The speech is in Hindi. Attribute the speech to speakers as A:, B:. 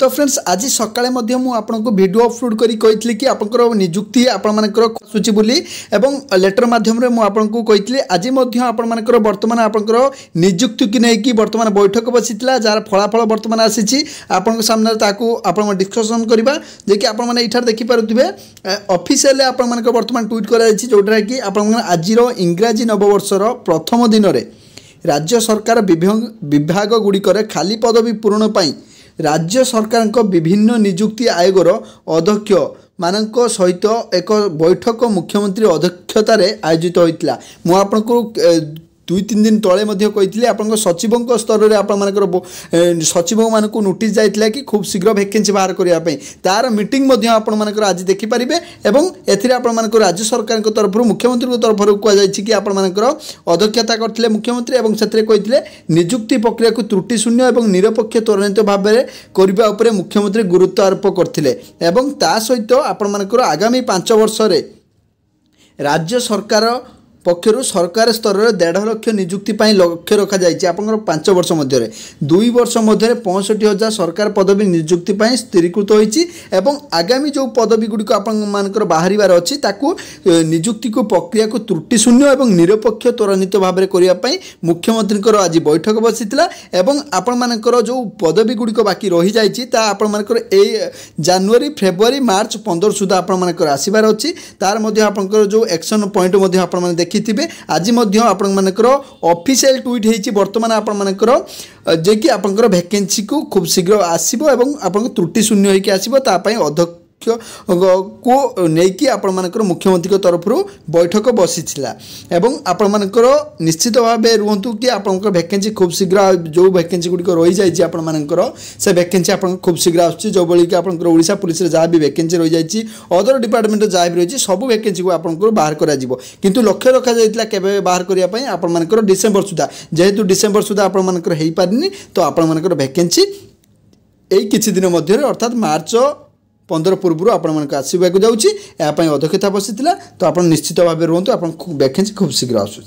A: तो फ्रेंड्स आज सकाळे मध्य मु आपनको वीडियो अपलोड करी कहितली कि आपनकर नियुक्ति आपण मानकर आसूची बोली एवं लेटर माध्यम रे मु आपनको कहितली आज मध्य आपण मानकर वर्तमान आपनकर नियुक्ति कि नै कि वर्तमान बैठक बसितला जार फलाफल वर्तमान आसीची आपन सामने ताकू आपण डिस्कशन करबा जे कि आपण माने इठार देखि पारुथिबे ऑफिशियल आपण मानकर वर्तमान ट्वीट करा जायछि जोटा कि आपण आजिर इंग्रजी नववर्षर प्रथम दिन रे राज्य सरकार विभाग गुड़िकर खाली पदवी पूरण पाई राज्य सरकार विभिन्न नियुक्ति आयोगर अध्यक्ष मानक सहित एक बैठक मुख्यमंत्री अध्यक्षतार आयोजित होता मु आपको 2-3 दिन तले कही आप सचिवों स्तर में आपर सचिव मानक नोटिस जाइए कि खूब शीघ्र वैकेंसी बाहर करने तार मीटिंग आपण आज देखिपारे एवं एपर राज्य सरकार तरफ मुख्यमंत्री तरफ कहुई कि आपर अध्यक्षता करते मुख्यमंत्री और से कही नियुक्ति प्रक्रिया को त्रुटि शून्य और निरपेक्ष त्वरित भाव में करने मुख्यमंत्री गुरुत्व आरोप करते सहित आपर आगामी 5 वर्ष राज्य सरकार पक्षर सरकार स्तर में 1.5 लाख नियुक्ति लक्ष्य रखा जाए आप 5 वर्ष मध्य 2 वर्ष मध्य 65,000 सरकार पदवी नियुक्ति स्थिरीकृत होती आगामी जो पदवी गुड़िक आपर बाहर अच्छी नियुक्ति को प्रक्रिया को त्रुटि शून्य और निरपेक्ष त्वरित भाव में करने मुख्यमंत्री आज बैठक बसीला आपण मानकर जो पदवी गुड़िक बाकी रही जाइए आपंकर जनवरी फेब्रुआरी मार्च 15 सुधा आपर आसबार अच्छी तार आपंकर जो एक्शन पॉइंट आप आज ऑफिशियल ट्वीट होती बर्तमान आपंकर जे कि आपंकर वैकेंसी को खूब शीघ्र आसो और आप त्रुटि शून्य होकर आसो अध्यक्ष को लेकिन आपर मुख्यमंत्री तरफ बैठक बसीला एवं आपर निश्चित भाव रुहतु कि आपंकर वैकेंसी खूब शीघ्र जो वैकेंसी गुड़िक रही जाइए आपर से वैकेंसी आप खूब शीघ्र आसूँ जो भाई कि आपंकर ओडिशा पुलिस जहाँ भी वैकेंसी रही जाइए अदर डिपार्टमेंट जहाँ भी रही सब वैकेंसी को आपंकर बाहर करा किंतु लक्ष्य रखा जाइए केवे बाहर करने आपर डिसेम्बर सुधा जेहेतु डिसेम्बर सुधा आपर हो पारिनी तो आपर वैकेंसी यही किसी दिन मध्य अर्थात मार्च 15 पूर्व आपको आसवाक जाऊँगी अध्यक्षता बसीला तो आप निश्चित भाव रुहतु आप वैकेंसी खूब शीघ्र आसूँ।